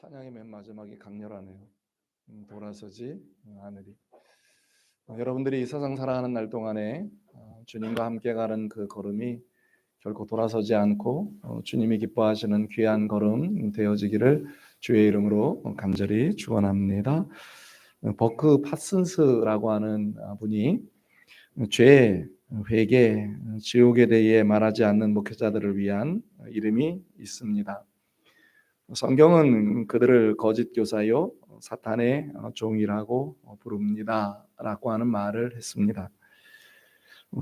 찬양의 맨 마지막이 강렬하네요. 돌아서지 하늘이. 여러분들이 이 세상 살아가는 날 동안에 주님과 함께 가는 그 걸음이 결코 돌아서지 않고 주님이 기뻐하시는 귀한 걸음 되어지기를 주의 이름으로 간절히 축원합니다. 버크 파슨스라고 하는 분이 죄, 회개, 지옥에 대해 말하지 않는 목회자들을 위한 이름이 있습니다. 성경은 그들을 거짓 교사요 사탄의 종이라고 부릅니다 라고 하는 말을 했습니다.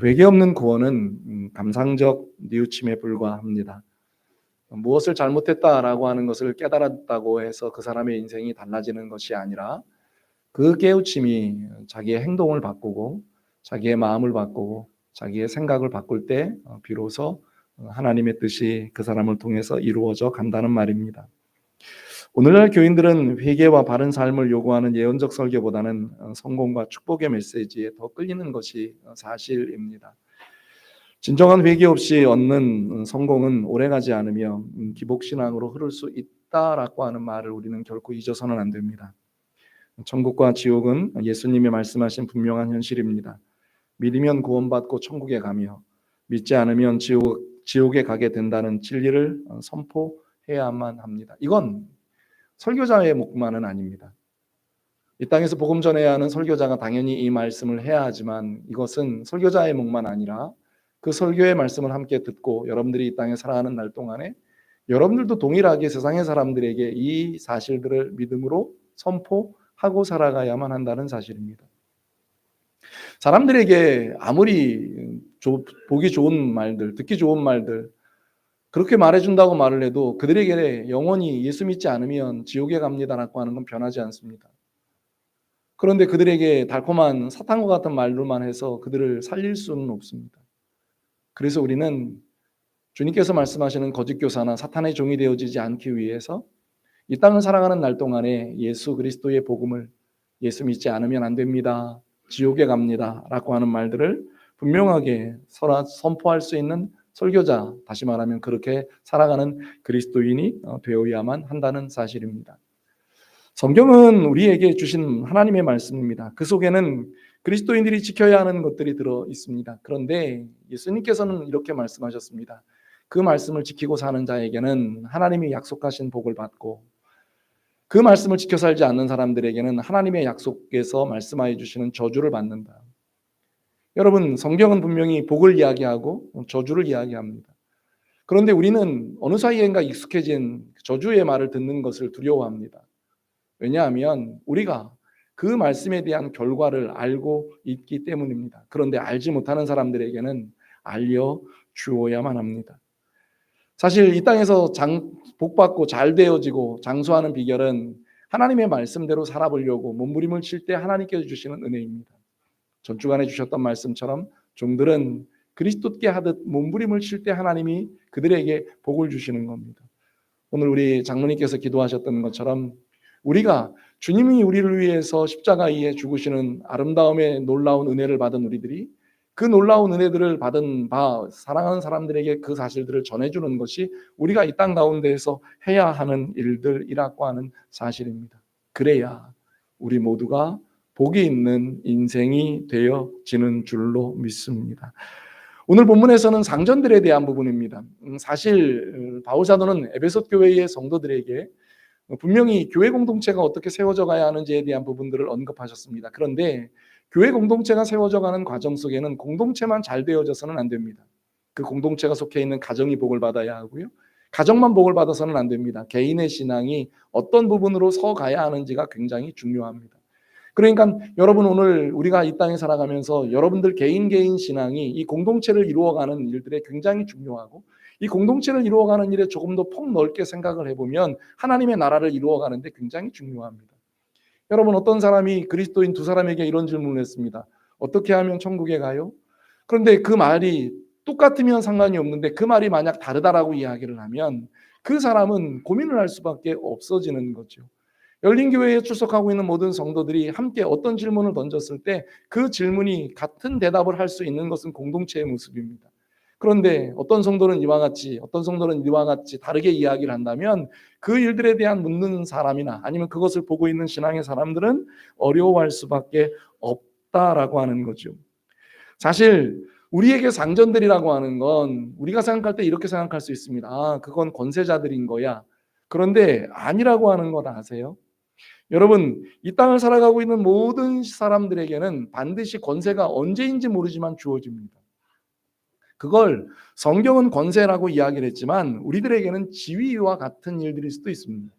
회개 없는 구원은 감상적 뉘우침에 불과합니다. 무엇을 잘못했다라고 하는 것을 깨달았다고 해서 그 사람의 인생이 달라지는 것이 아니라 그 깨우침이 자기의 행동을 바꾸고 자기의 마음을 바꾸고 자기의 생각을 바꿀 때 비로소 하나님의 뜻이 그 사람을 통해서 이루어져 간다는 말입니다. 오늘날 교인들은 회개와 바른 삶을 요구하는 예언적 설교보다는 성공과 축복의 메시지에 더 끌리는 것이 사실입니다. 진정한 회개 없이 얻는 성공은 오래가지 않으며 기복신앙으로 흐를 수 있다라고 하는 말을 우리는 결코 잊어서는 안 됩니다. 천국과 지옥은 예수님이 말씀하신 분명한 현실입니다. 믿으면 구원받고 천국에 가며 믿지 않으면 지옥에 가게 된다는 진리를 선포해야만 합니다. 이건 설교자의 목만은 아닙니다. 이 땅에서 복음 전해야 하는 설교자가 당연히 이 말씀을 해야 하지만 이것은 설교자의 목만 아니라 그 설교의 말씀을 함께 듣고 여러분들이 이 땅에 살아가는 날 동안에 여러분들도 동일하게 세상의 사람들에게 이 사실들을 믿음으로 선포하고 살아가야만 한다는 사실입니다. 사람들에게 아무리 보기 좋은 말들, 듣기 좋은 말들 그렇게 말해준다고 말을 해도 그들에게 영원히 예수 믿지 않으면 지옥에 갑니다라고 하는 건 변하지 않습니다. 그런데 그들에게 달콤한 사탄과 같은 말로만 해서 그들을 살릴 수는 없습니다. 그래서 우리는 주님께서 말씀하시는 거짓 교사나 사탄의 종이 되어지지 않기 위해서 이 땅을 살아가는 날 동안에 예수 그리스도의 복음을 예수 믿지 않으면 안 됩니다. 지옥에 갑니다. 라고 하는 말들을 분명하게 선포할 수 있는 설교자, 다시 말하면 그렇게 살아가는 그리스도인이 되어야만 한다는 사실입니다. 성경은 우리에게 주신 하나님의 말씀입니다. 그 속에는 그리스도인들이 지켜야 하는 것들이 들어 있습니다. 그런데 예수님께서는 이렇게 말씀하셨습니다. 그 말씀을 지키고 사는 자에게는 하나님이 약속하신 복을 받고 그 말씀을 지켜 살지 않는 사람들에게는 하나님의 약속에서 말씀하여 주시는 저주를 받는다. 여러분, 성경은 분명히 복을 이야기하고 저주를 이야기합니다. 그런데 우리는 어느 사이엔가 익숙해진 저주의 말을 듣는 것을 두려워합니다. 왜냐하면 우리가 그 말씀에 대한 결과를 알고 있기 때문입니다. 그런데 알지 못하는 사람들에게는 알려주어야만 합니다. 사실 이 땅에서 복받고 잘 되어지고 장수하는 비결은 하나님의 말씀대로 살아보려고 몸부림을 칠 때 하나님께서 주시는 은혜입니다. 전주간에 주셨던 말씀처럼 종들은 그리스도께 하듯 몸부림을 칠 때 하나님이 그들에게 복을 주시는 겁니다. 오늘 우리 장로님께서 기도하셨던 것처럼 우리가 주님이 우리를 위해서 십자가에 죽으시는 아름다움의 놀라운 은혜를 받은 우리들이 그 놀라운 은혜들을 받은 바 사랑하는 사람들에게 그 사실들을 전해주는 것이 우리가 이 땅 가운데에서 해야 하는 일들이라고 하는 사실입니다. 그래야 우리 모두가 복이 있는 인생이 되어지는 줄로 믿습니다. 오늘 본문에서는 상전들에 대한 부분입니다. 사실 바울 사도는 에베소 교회의 성도들에게 분명히 교회 공동체가 어떻게 세워져 가야 하는지에 대한 부분들을 언급하셨습니다. 그런데 교회 공동체가 세워져 가는 과정 속에는 공동체만 잘 되어져서는 안 됩니다. 그 공동체가 속해 있는 가정이 복을 받아야 하고요. 가정만 복을 받아서는 안 됩니다. 개인의 신앙이 어떤 부분으로 서 가야 하는지가 굉장히 중요합니다. 그러니까 여러분 오늘 우리가 이 땅에 살아가면서 여러분들 개인 신앙이 이 공동체를 이루어가는 일들에 굉장히 중요하고 이 공동체를 이루어가는 일에 조금 더 폭넓게 생각을 해보면 하나님의 나라를 이루어가는데 굉장히 중요합니다. 여러분 어떤 사람이 그리스도인 두 사람에게 이런 질문을 했습니다. 어떻게 하면 천국에 가요? 그런데 그 말이 똑같으면 상관이 없는데 그 말이 만약 다르다라고 이야기를 하면 그 사람은 고민을 할 수밖에 없어지는 거죠. 열린교회에 출석하고 있는 모든 성도들이 함께 어떤 질문을 던졌을 때 그 질문이 같은 대답을 할 수 있는 것은 공동체의 모습입니다. 그런데 어떤 성도는 이와 같이, 어떤 성도는 이와 같이 다르게 이야기를 한다면 그 일들에 대한 묻는 사람이나 아니면 그것을 보고 있는 신앙의 사람들은 어려워할 수밖에 없다라고 하는 거죠. 사실 우리에게 상전들이라고 하는 건 우리가 생각할 때 이렇게 생각할 수 있습니다. 아, 그건 권세자들인 거야. 그런데 아니라고 하는 것 아세요? 여러분, 이 땅을 살아가고 있는 모든 사람들에게는 반드시 권세가 언제인지 모르지만 주어집니다. 그걸 성경은 권세라고 이야기를 했지만 우리들에게는 지위와 같은 일들일 수도 있습니다.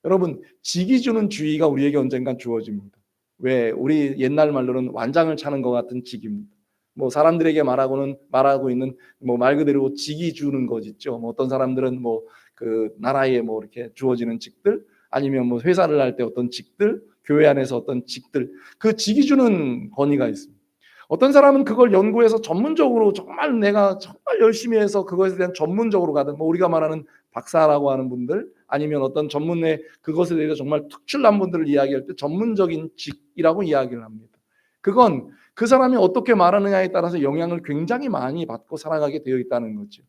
여러분, 직이 주는 주의가 우리에게 언젠간 주어집니다. 왜? 우리 옛날 말로는 완장을 차는 것 같은 직입니다. 뭐 사람들에게 말하고 있는 뭐 말 그대로 직이 주는 거겠죠. 뭐 어떤 사람들은 뭐 그 나라에 뭐 이렇게 주어지는 직들, 아니면 뭐 회사를 할 때 어떤 직들, 교회 안에서 어떤 직들, 그 직이 주는 권위가 있습니다. 어떤 사람은 그걸 연구해서 전문적으로 정말 내가 정말 열심히 해서 그것에 대한 전문적으로 가든, 뭐 우리가 말하는 박사라고 하는 분들, 아니면 어떤 전문의 그것에 대해서 정말 특출난 분들을 이야기할 때 전문적인 직이라고 이야기를 합니다. 그건 그 사람이 어떻게 말하느냐에 따라서 영향을 굉장히 많이 받고 살아가게 되어 있다는 거죠.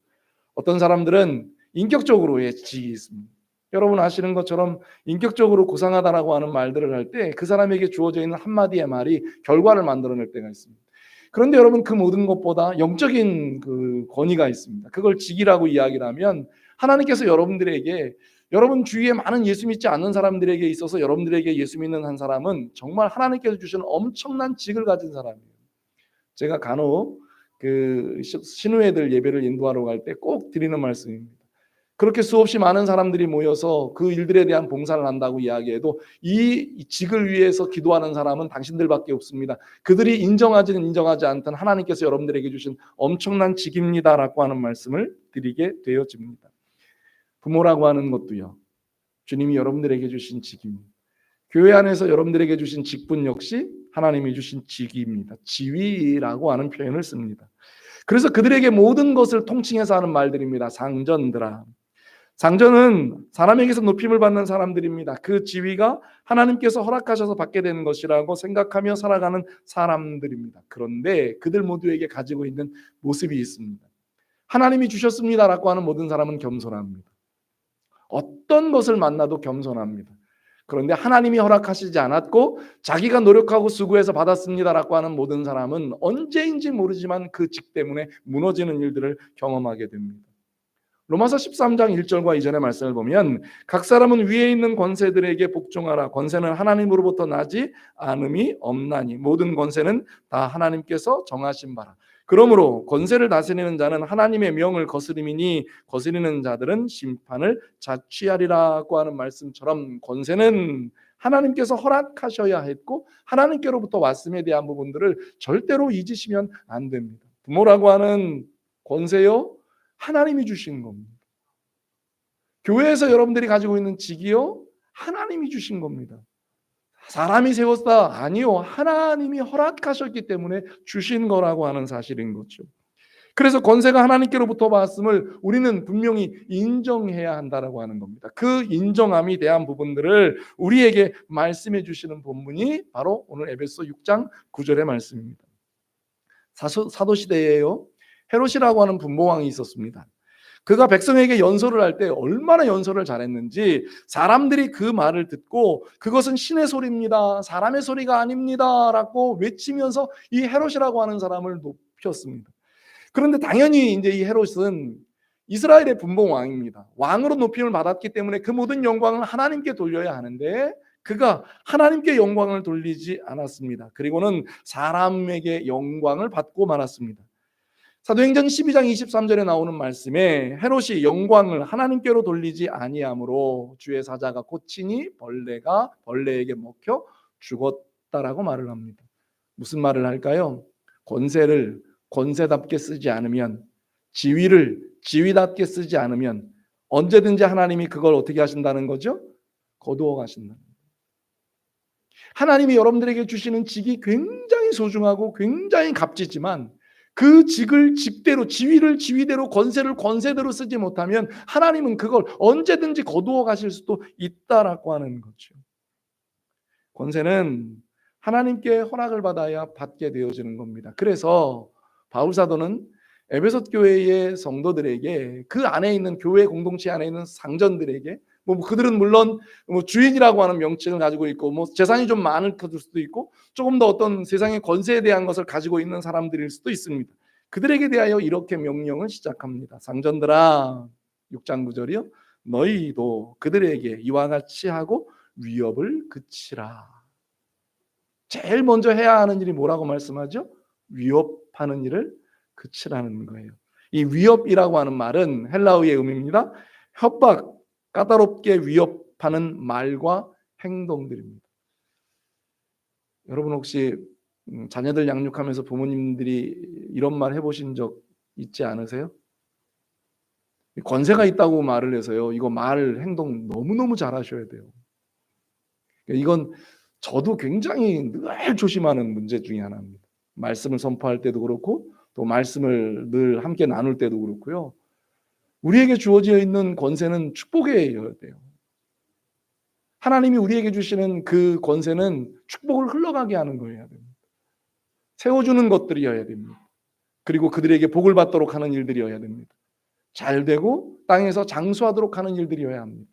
어떤 사람들은 인격적으로의 직이 있습니다. 여러분 아시는 것처럼 인격적으로 고상하다라고 하는 말들을 할 때 그 사람에게 주어져 있는 한마디의 말이 결과를 만들어낼 때가 있습니다. 그런데 여러분, 그 모든 것보다 영적인 그 권위가 있습니다. 그걸 직이라고 이야기를 하면 하나님께서 여러분들에게, 여러분 주위에 많은 예수 믿지 않는 사람들에게 있어서 여러분들에게 예수 믿는 한 사람은 정말 하나님께서 주시는 엄청난 직을 가진 사람이에요. 제가 간혹 그 신우회들 예배를 인도하러 갈 때 꼭 드리는 말씀입니다. 그렇게 수없이 많은 사람들이 모여서 그 일들에 대한 봉사를 한다고 이야기해도 이 직을 위해서 기도하는 사람은 당신들밖에 없습니다. 그들이 인정하지는 인정하지 않던 하나님께서 여러분들에게 주신 엄청난 직입니다라고 하는 말씀을 드리게 되어집니다. 부모라고 하는 것도요, 주님이 여러분들에게 주신 직입니다. 교회 안에서 여러분들에게 주신 직분 역시 하나님이 주신 직위입니다. 지위라고 하는 표현을 씁니다. 그래서 그들에게 모든 것을 통칭해서 하는 말들입니다. 상전들아. 상전은 사람에게서 높임을 받는 사람들입니다. 그 지위가 하나님께서 허락하셔서 받게 되는 것이라고 생각하며 살아가는 사람들입니다. 그런데 그들 모두에게 가지고 있는 모습이 있습니다. 하나님이 주셨습니다라고 하는 모든 사람은 겸손합니다. 어떤 것을 만나도 겸손합니다. 그런데 하나님이 허락하시지 않았고 자기가 노력하고 수고해서 받았습니다라고 하는 모든 사람은 언제인지 모르지만 그 직 때문에 무너지는 일들을 경험하게 됩니다. 로마서 13장 1절과 이전의 말씀을 보면 각 사람은 위에 있는 권세들에게 복종하라. 권세는 하나님으로부터 나지 않음이 없나니 모든 권세는 다 하나님께서 정하신 바라. 그러므로 권세를 다스리는 자는 하나님의 명을 거스림이니 거스리는 자들은 심판을 자취하리라고 하는 말씀처럼 권세는 하나님께서 허락하셔야 했고 하나님께로부터 왔음에 대한 부분들을 절대로 잊으시면 안 됩니다. 부모라고 하는 권세요, 하나님이 주신 겁니다. 교회에서 여러분들이 가지고 있는 직이요, 하나님이 주신 겁니다. 사람이 세웠다? 아니요. 하나님이 허락하셨기 때문에 주신 거라고 하는 사실인 거죠. 그래서 권세가 하나님께로부터 왔음을 우리는 분명히 인정해야 한다라고 하는 겁니다. 그 인정함이 대한 부분들을 우리에게 말씀해 주시는 본문이 바로 오늘 에베소 6장 9절의 말씀입니다. 사도시대에요, 헤롯이라고 하는 분봉왕이 있었습니다. 그가 백성에게 연설을 할 때 얼마나 연설을 잘했는지 사람들이 그 말을 듣고 그것은 신의 소리입니다, 사람의 소리가 아닙니다 라고 외치면서 이 헤롯이라고 하는 사람을 높였습니다. 그런데 당연히 이제 이 헤롯은 이스라엘의 분봉 왕입니다. 왕으로 높임을 받았기 때문에 그 모든 영광을 하나님께 돌려야 하는데 그가 하나님께 영광을 돌리지 않았습니다. 그리고는 사람에게 영광을 받고 말았습니다. 사도행전 12장 23절에 나오는 말씀에 헤롯이 영광을 하나님께로 돌리지 아니하므로 주의 사자가 고치니 벌레가 벌레에게 먹혀 죽었다라고 말을 합니다. 무슨 말을 할까요? 권세를 권세답게 쓰지 않으면, 지위를 지위답게 쓰지 않으면 언제든지 하나님이 그걸 어떻게 하신다는 거죠? 거두어 가신다. 하나님이 여러분들에게 주시는 직이 굉장히 소중하고 굉장히 값지지만 그 직을 직대로, 지위를 지위대로, 권세를 권세대로 쓰지 못하면 하나님은 그걸 언제든지 거두어 가실 수도 있다라고 하는 거죠. 권세는 하나님께 허락을 받아야 받게 되어지는 겁니다. 그래서 바울 사도는 에베소 교회의 성도들에게, 그 안에 있는 교회 공동체 안에 있는 상전들에게, 그들은 물론 주인이라고 하는 명칭을 가지고 있고 재산이 좀 많을 수도 있고 조금 더 어떤 세상의 권세에 대한 것을 가지고 있는 사람들일 수도 있습니다. 그들에게 대하여 이렇게 명령을 시작합니다. 상전들아, 6장 9절이요. 너희도 그들에게 이와 같이 하고 위협을 그치라. 제일 먼저 해야 하는 일이 뭐라고 말씀하죠? 위협하는 일을 그치라는 거예요. 이 위협이라고 하는 말은 헬라어의 의미입니다. 협박, 까다롭게 위협하는 말과 행동들입니다. 여러분 혹시 자녀들 양육하면서 부모님들이 이런 말 해보신 적 있지 않으세요? 권세가 있다고 말을 해서요, 이거 말, 행동 너무너무 잘하셔야 돼요. 이건 저도 굉장히 늘 조심하는 문제 중에 하나입니다. 말씀을 선포할 때도 그렇고 또 말씀을 늘 함께 나눌 때도 그렇고요. 우리에게 주어져 있는 권세는 축복이어야 돼요. 하나님이 우리에게 주시는 그 권세는 축복을 흘러가게 하는 거여야 됩니다. 세워주는 것들이어야 됩니다. 그리고 그들에게 복을 받도록 하는 일들이어야 됩니다. 잘 되고 땅에서 장수하도록 하는 일들이어야 합니다.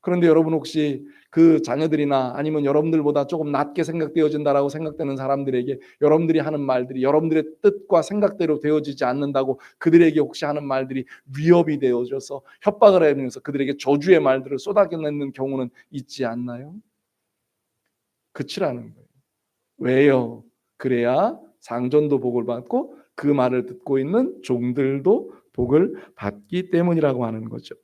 그런데 여러분 혹시 그 자녀들이나 아니면 여러분들보다 조금 낮게 생각되어진다라고 생각되는 사람들에게 여러분들이 하는 말들이 여러분들의 뜻과 생각대로 되어지지 않는다고 그들에게 혹시 하는 말들이 위협이 되어져서 협박을 하면서 그들에게 저주의 말들을 쏟아내는 경우는 있지 않나요? 그치라는 거예요. 왜요? 그래야 상전도 복을 받고 그 말을 듣고 있는 종들도 복을 받기 때문이라고 하는 거죠.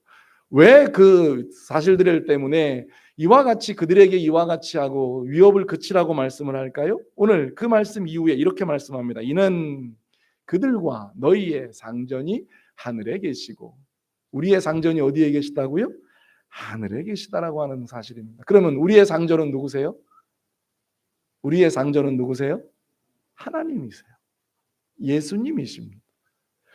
왜 그 사실들 때문에 이와 같이 그들에게 이와 같이 하고 위협을 그치라고 말씀을 할까요? 오늘 그 말씀 이후에 이렇게 말씀합니다. 이는 그들과 너희의 상전이 하늘에 계시고, 우리의 상전이 어디에 계시다고요? 하늘에 계시다라고 하는 사실입니다. 그러면 우리의 상전은 누구세요? 우리의 상전은 누구세요? 하나님이세요. 예수님이십니다.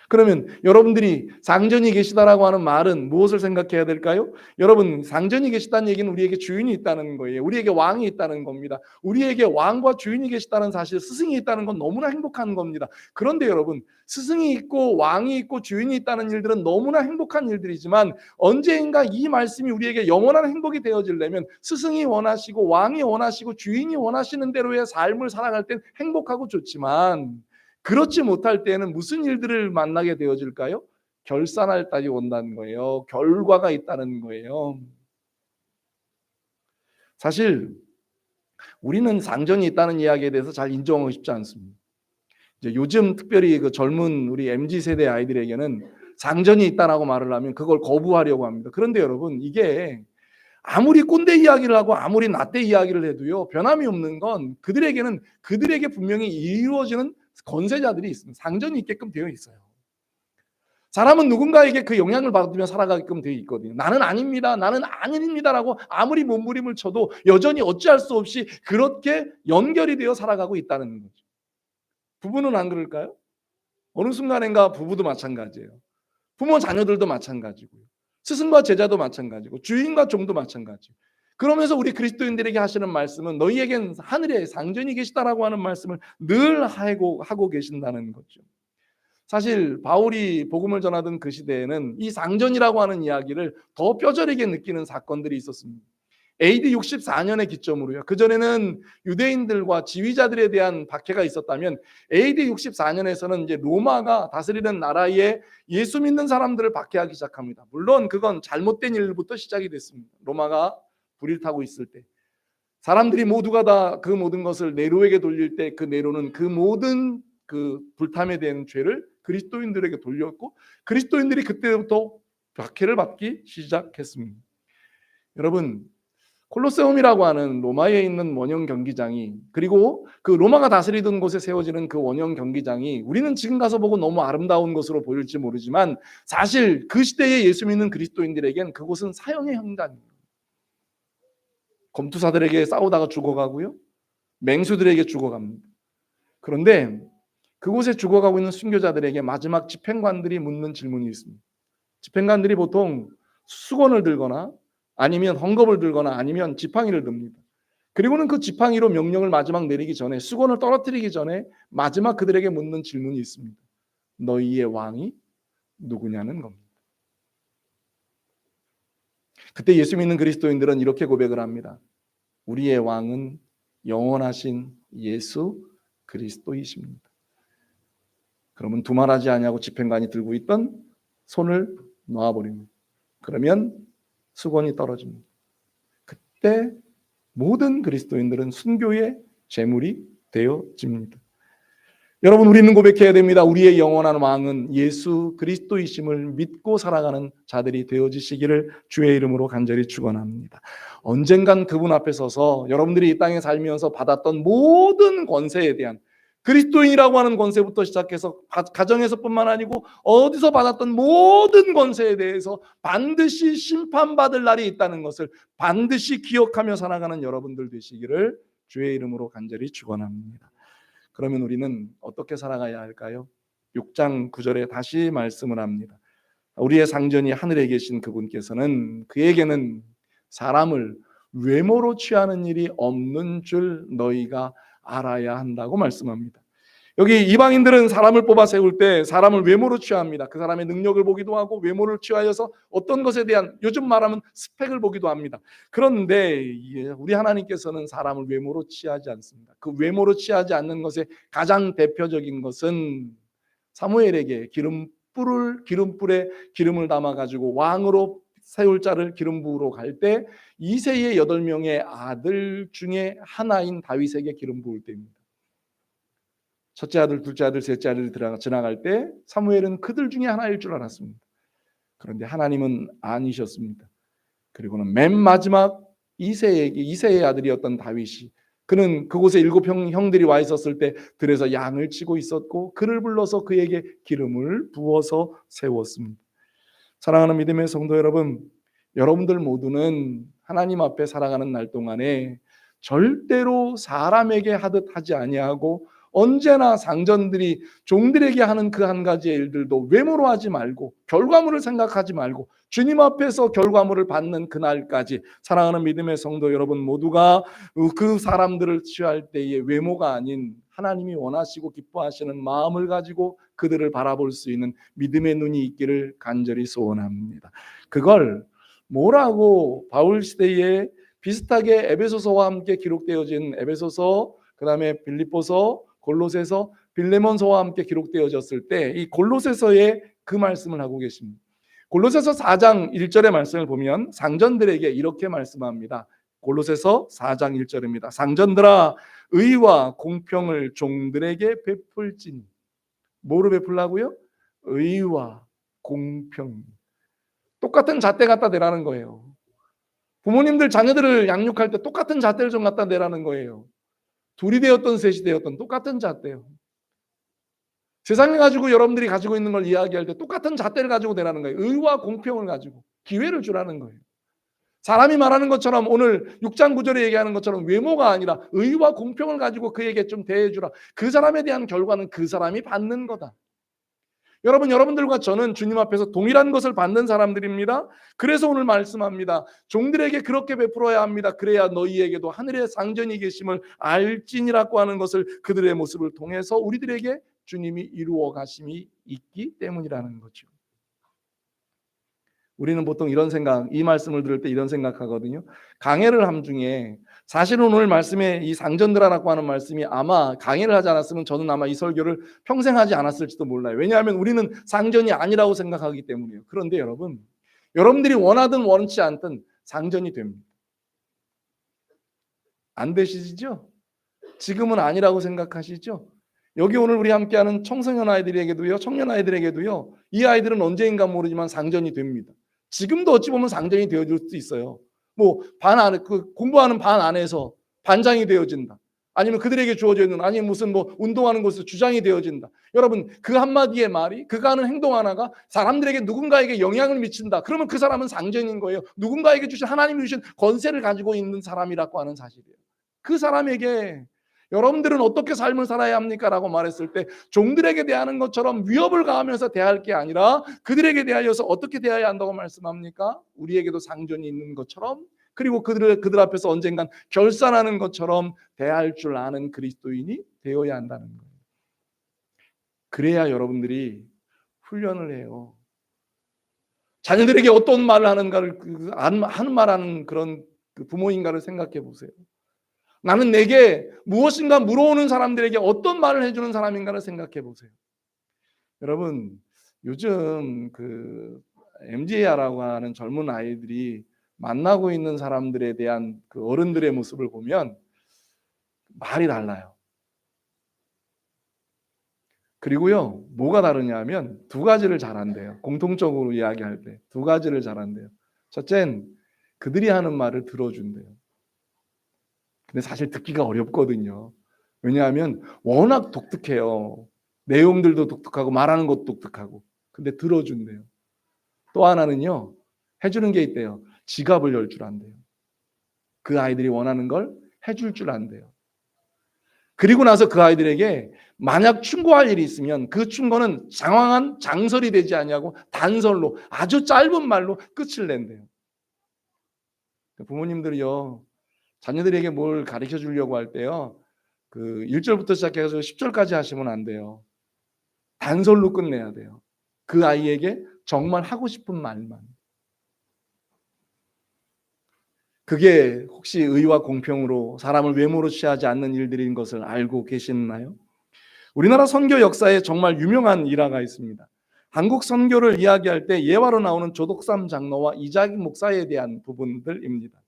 그러면 여러분들이 상전이 계시다라고 하는 말은 무엇을 생각해야 될까요? 여러분, 상전이 계시다는 얘기는 우리에게 주인이 있다는 거예요. 우리에게 왕이 있다는 겁니다. 우리에게 왕과 주인이 계시다는 사실, 스승이 있다는 건 너무나 행복한 겁니다. 그런데 여러분, 스승이 있고 왕이 있고 주인이 있다는 일들은 너무나 행복한 일들이지만 언젠가 이 말씀이 우리에게 영원한 행복이 되어지려면 스승이 원하시고 왕이 원하시고 주인이 원하시는 대로의 삶을 살아갈 땐 행복하고 좋지만, 그렇지 못할 때는 무슨 일들을 만나게 되어질까요? 결산할 날이 온다는 거예요. 결과가 있다는 거예요. 사실 우리는 상전이 있다는 이야기에 대해서 잘 인정하고 싶지 않습니다. 이제 요즘 특별히 그 젊은 우리 MZ 세대 아이들에게는 상전이 있다라고 말을 하면 그걸 거부하려고 합니다. 그런데 여러분, 이게 아무리 꼰대 이야기를 하고 아무리 나대 이야기를 해도요, 변함이 없는 건 그들에게 분명히 이루어지는 권세자들이 있습니다. 상전이 있게끔 되어 있어요. 사람은 누군가에게 그 영향을 받으며 살아가게끔 되어 있거든요. 나는 아닙니다. 나는 아닙니다라고 아무리 몸부림을 쳐도 여전히 어찌할 수 없이 그렇게 연결이 되어 살아가고 있다는 거죠. 부부는 안 그럴까요? 어느 순간인가 부부도 마찬가지예요. 부모 자녀들도 마찬가지고요. 스승과 제자도 마찬가지고 주인과 종도 마찬가지고. 그러면서 우리 그리스도인들에게 하시는 말씀은 너희에겐 하늘에 상전이 계시다라고 하는 말씀을 늘 하고 계신다는 거죠. 사실 바울이 복음을 전하던 그 시대에는 이 상전이라고 하는 이야기를 더 뼈저리게 느끼는 사건들이 있었습니다. AD 64년의 기점으로요. 그전에는 유대인들과 지휘자들에 대한 박해가 있었다면 AD 64년에서는 이제 로마가 다스리는 나라에 예수 믿는 사람들을 박해하기 시작합니다. 물론 그건 잘못된 일부터 시작이 됐습니다. 로마가 불을 타고 있을 때 사람들이 모두가 다 그 모든 것을 네로에게 돌릴 때 그 네로는 그 모든 그 불탐에 대한 죄를 그리스도인들에게 돌렸고 그리스도인들이 그때부터 박해를 받기 시작했습니다. 여러분, 콜로세움이라고 하는 로마에 있는 원형 경기장이, 그리고 그 로마가 다스리던 곳에 세워지는 그 원형 경기장이 우리는 지금 가서 보고 너무 아름다운 것으로 보일지 모르지만 사실 그 시대에 예수 믿는 그리스도인들에겐 그곳은 사형의 현장이에요. 검투사들에게 싸우다가 죽어가고요, 맹수들에게 죽어갑니다. 그런데 그곳에 죽어가고 있는 순교자들에게 마지막 집행관들이 묻는 질문이 있습니다. 집행관들이 보통 수건을 들거나 아니면 헝겊을 들거나 아니면 지팡이를 듭니다. 그리고는 그 지팡이로 명령을 마지막 내리기 전에, 수건을 떨어뜨리기 전에 마지막 그들에게 묻는 질문이 있습니다. 너희의 왕이 누구냐는 겁니다. 그때 예수 믿는 그리스도인들은 이렇게 고백을 합니다. 우리의 왕은 영원하신 예수 그리스도이십니다. 그러면 두말하지 아니하고 집행관이 들고 있던 손을 놓아버립니다. 그러면 수건이 떨어집니다. 그때 모든 그리스도인들은 순교의 제물이 되어집니다. 여러분, 우리는 고백해야 됩니다. 우리의 영원한 왕은 예수 그리스도이심을 믿고 살아가는 자들이 되어지시기를 주의 이름으로 간절히 축원합니다. 언젠간 그분 앞에 서서 여러분들이 이 땅에 살면서 받았던 모든 권세에 대한, 그리스도인이라고 하는 권세부터 시작해서 가정에서뿐만 아니고 어디서 받았던 모든 권세에 대해서 반드시 심판받을 날이 있다는 것을 반드시 기억하며 살아가는 여러분들 되시기를 주의 이름으로 간절히 축원합니다. 그러면 우리는 어떻게 살아가야 할까요? 6장 9절에 다시 말씀을 합니다. 우리의 상전이 하늘에 계신 그분께서는 그에게는 사람을 외모로 취하는 일이 없는 줄 너희가 알아야 한다고 말씀합니다. 여기 이방인들은 사람을 뽑아 세울 때 사람을 외모로 취합니다. 그 사람의 능력을 보기도 하고 외모를 취하여서 어떤 것에 대한, 요즘 말하면 스펙을 보기도 합니다. 그런데 우리 하나님께서는 사람을 외모로 취하지 않습니다. 그 외모로 취하지 않는 것의 가장 대표적인 것은 사무엘에게 기름불에 기름을 담아 가지고 왕으로 세울 자를 기름 부으러 갈 때 이새의 8명의 아들 중에 하나인 다윗에게 기름 부을 때입니다. 첫째 아들, 둘째 아들, 셋째 아들이 지나갈 때 사무엘은 그들 중에 하나일 줄 알았습니다. 그런데 하나님은 아니셨습니다. 그리고는 맨 마지막 이새의 아들이었던 다윗이, 그는 그곳에 7 형들이 와 있었을 때 들에서 양을 치고 있었고 그를 불러서 그에게 기름을 부어서 세웠습니다. 사랑하는 믿음의 성도 여러분, 여러분들 모두는 하나님 앞에 살아가는 날 동안에 절대로 사람에게 하듯 하지 아니하고 언제나 상전들이 종들에게 하는 그 한 가지의 일들도 외모로 하지 말고 결과물을 생각하지 말고 주님 앞에서 결과물을 받는 그날까지 사랑하는 믿음의 성도 여러분 모두가 그 사람들을 취할 때의 외모가 아닌 하나님이 원하시고 기뻐하시는 마음을 가지고 그들을 바라볼 수 있는 믿음의 눈이 있기를 간절히 소원합니다. 그걸 뭐라고 바울 시대에 비슷하게 에베소서와 함께 기록되어진 에베소서, 그 다음에 빌립보서, 골로새서, 빌레몬서와 함께 기록되어졌을 때 이 골로새서에 그 말씀을 하고 계십니다. 골로새서 4장 1절의 말씀을 보면 상전들에게 이렇게 말씀합니다. 골로새서 4장 1절입니다. 상전들아 의와 공평을 종들에게 베풀지니. 뭐로 베풀라고요? 의와 공평. 똑같은 잣대 갖다 내라는 거예요. 부모님들 자녀들을 양육할 때 똑같은 잣대를 좀 갖다 내라는 거예요. 둘이 되었던 셋이 되었던 똑같은 잣대요. 세상에 가지고 여러분들이 가지고 있는 걸 이야기할 때 똑같은 잣대를 가지고 내라는 거예요. 의와 공평을 가지고 기회를 주라는 거예요. 사람이 말하는 것처럼 오늘 6장 9절에 얘기하는 것처럼 외모가 아니라 의와 공평을 가지고 그에게 좀 대해주라. 그 사람에 대한 결과는 그 사람이 받는 거다. 여러분들과 저는 주님 앞에서 동일한 것을 받는 사람들입니다. 그래서 오늘 말씀합니다. 종들에게 그렇게 베풀어야 합니다. 그래야 너희에게도 하늘의 상전이 계심을 알지니라고 하는 것을 그들의 모습을 통해서 우리들에게 주님이 이루어 가심이 있기 때문이라는 거죠. 우리는 보통 이런 생각, 이 말씀을 들을 때 이런 생각하거든요. 강해를 함 중에 사실은 오늘 말씀에 이 상전들아라고 하는 말씀이 아마 강해를 하지 않았으면 저는 아마 이 설교를 평생 하지 않았을지도 몰라요. 왜냐하면 우리는 상전이 아니라고 생각하기 때문이에요. 그런데 여러분들이 원하든 원치 않든 상전이 됩니다. 안 되시죠? 지금은 아니라고 생각하시죠? 여기 오늘 우리 함께하는 청소년 아이들에게도요, 청년 아이들에게도요, 이 아이들은 언제인가 모르지만 상전이 됩니다. 지금도 어찌 보면 상전이 되어줄 수도 있어요. 뭐 반 안에 공부하는 반 안에서 반장이 되어진다. 아니면 그들에게 주어져 있는, 아니면 무슨 뭐 운동하는 곳에서 주장이 되어진다. 여러분 그 한마디의 말이, 그가 하는 행동 하나가 사람들에게 누군가에게 영향을 미친다. 그러면 그 사람은 상전인 거예요. 누군가에게 주신, 하나님이 주신 권세를 가지고 있는 사람이라고 하는 사실이에요. 그 사람에게 여러분들은 어떻게 삶을 살아야 합니까? 라고 말했을 때 종들에게 대하는 것처럼 위협을 가하면서 대할 게 아니라 그들에게 대하여서 어떻게 대해야 한다고 말씀합니까? 우리에게도 상전이 있는 것처럼, 그리고 그들 앞에서 언젠간 결산하는 것처럼 대할 줄 아는 그리스도인이 되어야 한다는 거예요. 그래야 여러분들이 훈련을 해요. 자녀들에게 어떤 말을 하는가를 하는 말하는 그런 부모인가를 생각해 보세요. 나는 내게 무엇인가 물어오는 사람들에게 어떤 말을 해주는 사람인가를 생각해 보세요. 여러분, 요즘 MZ라고 하는 젊은 아이들이 만나고 있는 사람들에 대한 그 어른들의 모습을 보면 말이 달라요. 그리고요, 뭐가 다르냐 하면 두 가지를 잘한대요. 공통적으로 이야기할 때 두 가지를 잘한대요. 첫째는 그들이 하는 말을 들어준대요. 근데 사실 듣기가 어렵거든요. 왜냐하면 워낙 독특해요. 내용들도 독특하고 말하는 것도 독특하고. 근데 들어준대요. 또 하나는요, 해주는 게 있대요. 지갑을 열 줄 안대요. 그 아이들이 원하는 걸 해줄 줄 안대요. 그리고 나서 그 아이들에게 만약 충고할 일이 있으면 그 충고는 장황한 장설이 되지 아니하고 단설로 아주 짧은 말로 끝을 낸대요. 부모님들이요, 자녀들에게 뭘 가르쳐 주려고 할 때요, 1절부터 시작해서 10절까지 하시면 안 돼요. 단설로 끝내야 돼요. 그 아이에게 정말 하고 싶은 말만. 그게 혹시 의와 공평으로 사람을 외모로 취하지 않는 일들인 것을 알고 계시나요? 우리나라 선교 역사에 정말 유명한 일화가 있습니다. 한국 선교를 이야기할 때 예화로 나오는 조덕삼 장로와 이자익 목사에 대한 부분들입니다.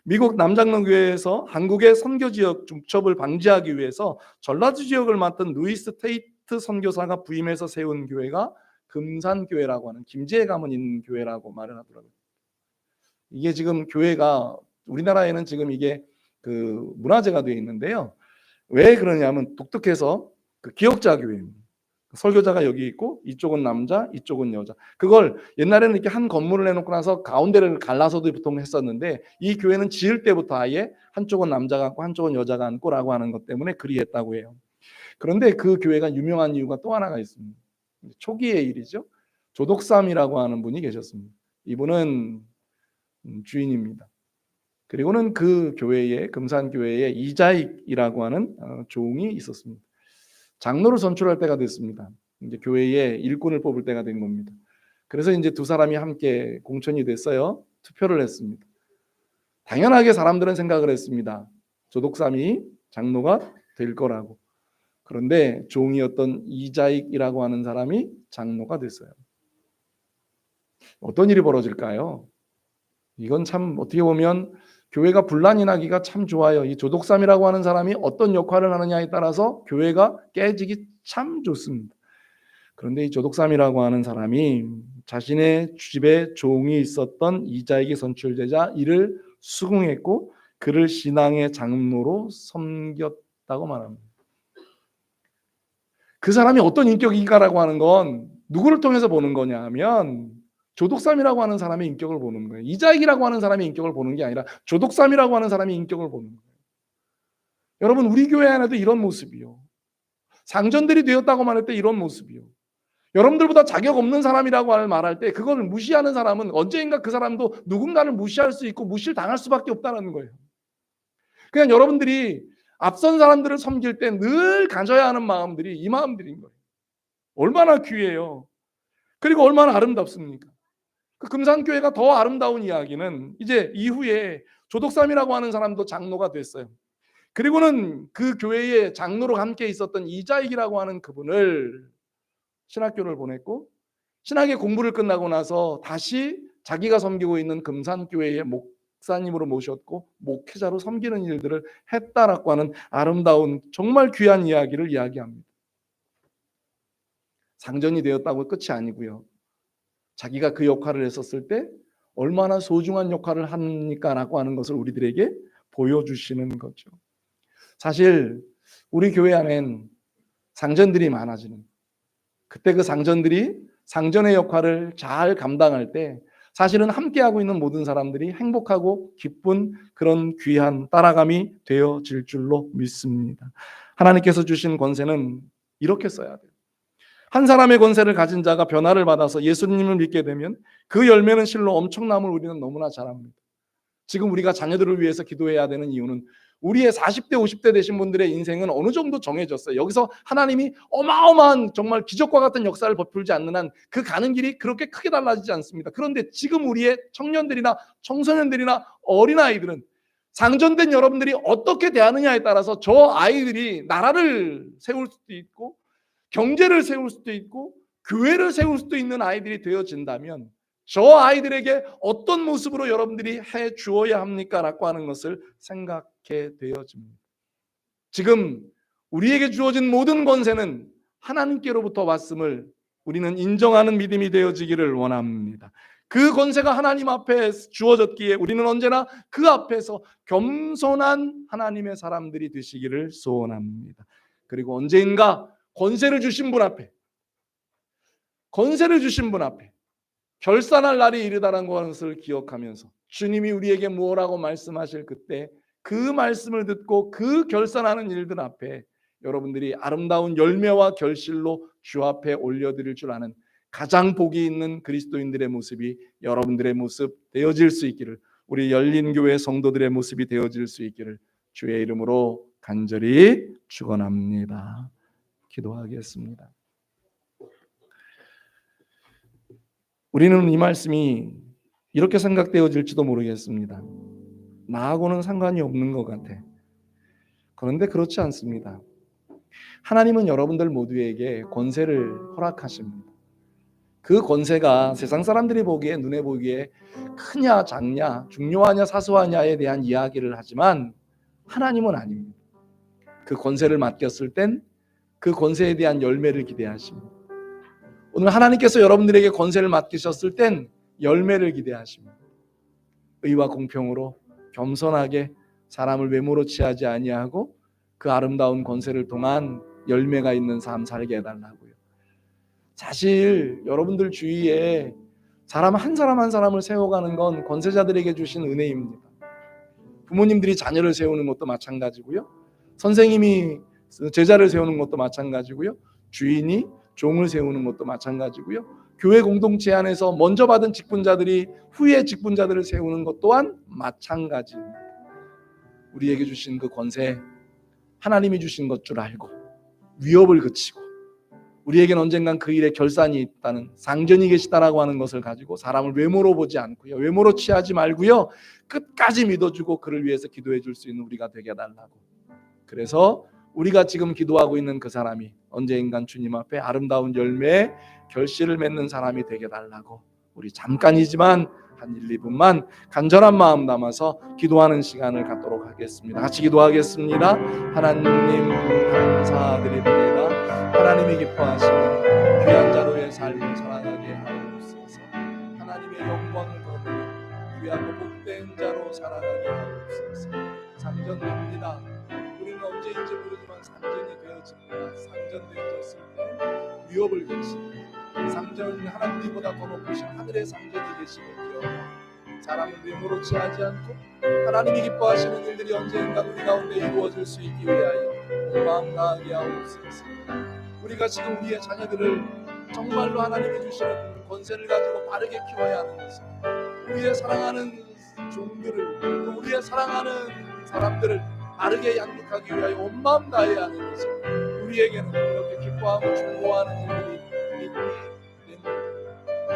미국 남장로교회에서 한국의 선교 지역 중첩을 방지하기 위해서 전라도 지역을 맡은 루이스 테이트 선교사가 부임해서 세운 교회가 금산교회라고 하는 김제에 가면 있는 교회라고 말을 하더라고요. 이게 지금 교회가 우리나라에는 지금 이게 문화재가 되어 있는데요. 왜 그러냐면 독특해서 기역자 교회입니다. 설교자가 여기 있고 이쪽은 남자, 이쪽은 여자. 그걸 옛날에는 이렇게 한 건물을 해놓고 나서 가운데를 갈라서도 보통 했었는데 이 교회는 지을 때부터 아예 한쪽은 남자가 앉고 한쪽은 여자가 앉고라고 하는 것 때문에 그리 했다고 해요. 그런데 그 교회가 유명한 이유가 또 하나가 있습니다. 초기의 일이죠. 조덕삼이라고 하는 분이 계셨습니다. 이분은 주인입니다. 그리고는 그 교회에 금산교회에 이자익이라고 하는 종이 있었습니다. 장로를 선출할 때가 됐습니다. 이제 교회에 일꾼을 뽑을 때가 된 겁니다. 그래서 이제 두 사람이 함께 공천이 됐어요. 투표를 했습니다. 당연하게 사람들은 생각을 했습니다. 조덕삼이 장로가 될 거라고. 그런데 종이었던 이자익이라고 하는 사람이 장로가 됐어요. 어떤 일이 벌어질까요? 이건 참 어떻게 보면 교회가 분란이 나기가 참 좋아요. 이 조덕삼이라고 하는 사람이 어떤 역할을 하느냐에 따라서 교회가 깨지기 참 좋습니다. 그런데 이 조덕삼이라고 하는 사람이 자신의 집에 종이 있었던 이자에게 선출되자 이를 수긍했고 그를 신앙의 장로로 섬겼다고 말합니다. 그 사람이 어떤 인격인가라고 하는 건 누구를 통해서 보는 거냐 하면 조덕삼이라고 하는 사람의 인격을 보는 거예요. 이자익이라고 하는 사람의 인격을 보는 게 아니라 조덕삼이라고 하는 사람의 인격을 보는 거예요. 여러분, 우리 교회 안에도 이런 모습이요. 상전들이 되었다고 말할 때 이런 모습이요. 여러분들보다 자격 없는 사람이라고 말할 때 그걸 무시하는 사람은 언젠가 그 사람도 누군가를 무시할 수 있고 무시를 당할 수밖에 없다는 거예요. 그냥 여러분들이 앞선 사람들을 섬길 때 늘 가져야 하는 마음들이 이 마음들인 거예요. 얼마나 귀해요. 그리고 얼마나 아름답습니까? 그 금산교회가 더 아름다운 이야기는 이제 이후에 조덕삼이라고 하는 사람도 장로가 됐어요. 그리고는 그 교회에 장로로 함께 있었던 이자익이라고 하는 그분을 신학교를 보냈고 신학의 공부를 끝나고 나서 다시 자기가 섬기고 있는 금산교회의 목사님으로 모셨고 목회자로 섬기는 일들을 했다라고 하는 아름다운 정말 귀한 이야기를 이야기합니다. 상전이 되었다고 끝이 아니고요. 자기가 그 역할을 했었을 때 얼마나 소중한 역할을 합니까라고 하는 것을 우리들에게 보여주시는 거죠. 사실 우리 교회 안엔 상전들이 많아지는 그때 그 상전들이 상전의 역할을 잘 감당할 때 사실은 함께하고 있는 모든 사람들이 행복하고 기쁜 그런 귀한 따라감이 되어질 줄로 믿습니다. 하나님께서 주신 권세는 이렇게 써야 돼요. 한 사람의 권세를 가진 자가 변화를 받아서 예수님을 믿게 되면 그 열매는 실로 엄청남을 우리는 너무나 잘 압니다. 지금 우리가 자녀들을 위해서 기도해야 되는 이유는 우리의 40대 50대 되신 분들의 인생은 어느 정도 정해졌어요. 여기서 하나님이 어마어마한 정말 기적과 같은 역사를 베풀지 않는 한 그 가는 길이 그렇게 크게 달라지지 않습니다. 그런데 지금 우리의 청년들이나 청소년들이나 어린아이들은 상전된 여러분들이 어떻게 대하느냐에 따라서 저 아이들이 나라를 세울 수도 있고 경제를 세울 수도 있고 교회를 세울 수도 있는 아이들이 되어진다면 저 아이들에게 어떤 모습으로 여러분들이 해 주어야 합니까? 라고 하는 것을 생각해 되어집니다. 지금 우리에게 주어진 모든 권세는 하나님께로부터 왔음을 우리는 인정하는 믿음이 되어지기를 원합니다. 그 권세가 하나님 앞에 주어졌기에 우리는 언제나 그 앞에서 겸손한 하나님의 사람들이 되시기를 소원합니다. 그리고 언젠가 권세를 주신 분 앞에 결산할 날이 이르다라는 것을 기억하면서 주님이 우리에게 무엇라고 말씀하실 그때 그 말씀을 듣고 그 결산하는 일들 앞에 여러분들이 아름다운 열매와 결실로 주 앞에 올려드릴 줄 아는 가장 복이 있는 그리스도인들의 모습이 여러분들의 모습 되어질 수 있기를, 우리 열린교회 성도들의 모습이 되어질 수 있기를 주의 이름으로 간절히 축원합니다. 기도하겠습니다. 우리는 이 말씀이 이렇게 생각되어질지도 모르겠습니다. 나하고는 상관이 없는 것 같아. 그런데 그렇지 않습니다. 하나님은 여러분들 모두에게 권세를 허락하십니다. 그 권세가 세상 사람들이 보기에, 눈에 보기에 크냐 작냐 중요하냐 사소하냐에 대한 이야기를 하지만 하나님은 아닙니다. 그 권세를 맡겼을 땐 그 권세에 대한 열매를 기대하십니다. 오늘 하나님께서 여러분들에게 권세를 맡기셨을 땐 열매를 기대하십니다. 의와 공평으로 겸손하게 사람을 외모로 취하지 아니하고 그 아름다운 권세를 통한 열매가 있는 삶 살게 해달라고요. 사실 여러분들 주위에 사람 한 사람을 세워가는 건 권세자들에게 주신 은혜입니다. 부모님들이 자녀를 세우는 것도 마찬가지고요. 선생님이 제자를 세우는 것도 마찬가지고요. 주인이 종을 세우는 것도 마찬가지고요. 교회 공동체 안에서 먼저 받은 직분자들이 후에 직분자들을 세우는 것 또한 마찬가지입니다. 우리에게 주신 그 권세, 하나님이 주신 것 줄 알고 위협을 그치고 우리에게는 언젠간 그 일에 결산이 있다는, 상전이 계시다라고 하는 것을 가지고 사람을 외모로 보지 않고요, 외모로 취하지 말고요, 끝까지 믿어주고 그를 위해서 기도해 줄 수 있는 우리가 되게 해달라고. 그래서 우리가 지금 기도하고 있는 그 사람이 언젠간 주님 앞에 아름다운 열매의 결실을 맺는 사람이 되게 해달라고, 우리 잠깐이지만 한 1, 2분만 간절한 마음 담아서 기도하는 시간을 갖도록 하겠습니다. 같이 기도하겠습니다. 하나님 감사드립니다. 하나님이 기뻐하시는 귀한 자로의 삶을 살아가게 하옵소서. 하나님의 영광을 거두는 귀하고 복된 자로 살아가게 하옵소서. 상전됩니다. 우리는 언제인지 모르지만 상전이 되어집니다. 상전되어졌을 때 위협을 그치고 상전, 하나님보다 더 높으신 하늘의 상전이 계심을 기억하고 사람을 외모로 취하지 않고 하나님이 기뻐하시는 일들이 언젠가 우리 가운데 이루어질 수 있기 위하여 마음 다하게 하옵소서. 우리가 지금 우리의 자녀들을 정말로 하나님이 주시는 권세를 가지고 바르게 키워야 하는 것은 우리의 사랑하는 종들을, 또 우리의 사랑하는 사람들을 바르게 양육하기 위하여 온 마음 다해야 하는 것은 우리에게는 이렇게 기뻐하고 즐거워하는 일들이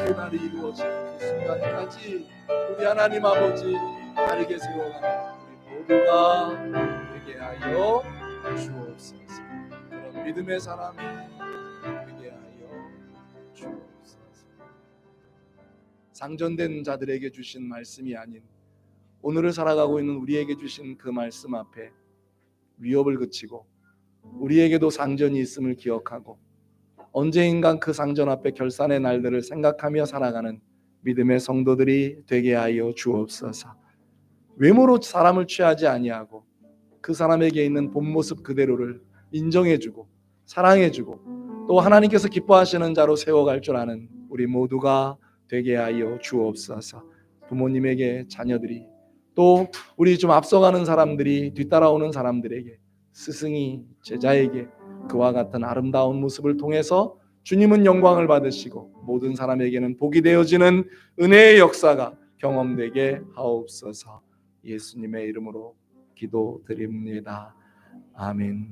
그날이 이루어지는 그 순간까지 우리 하나님 아버지 바르게 세워가는 우리 모두가 되게 하여 주옵소서. 그런 믿음의 사람이 되게 하여 주옵소서. 상전된 자들에게 주신 말씀이 아닌 오늘을 살아가고 있는 우리에게 주신 그 말씀 앞에 위협을 그치고 우리에게도 상전이 있음을 기억하고 언제인간 그 상전 앞에 결산의 날들을 생각하며 살아가는 믿음의 성도들이 되게 하여 주옵소서. 외모로 사람을 취하지 아니하고 그 사람에게 있는 본 모습 그대로를 인정해주고 사랑해주고 또 하나님께서 기뻐하시는 자로 세워갈 줄 아는 우리 모두가 되게 하여 주옵소서. 부모님에게 자녀들이, 또 우리 좀 앞서가는 사람들이 뒤따라오는 사람들에게, 스승이 제자에게 그와 같은 아름다운 모습을 통해서 주님은 영광을 받으시고 모든 사람에게는 복이 되어지는 은혜의 역사가 경험되게 하옵소서. 예수님의 이름으로 기도드립니다. 아멘.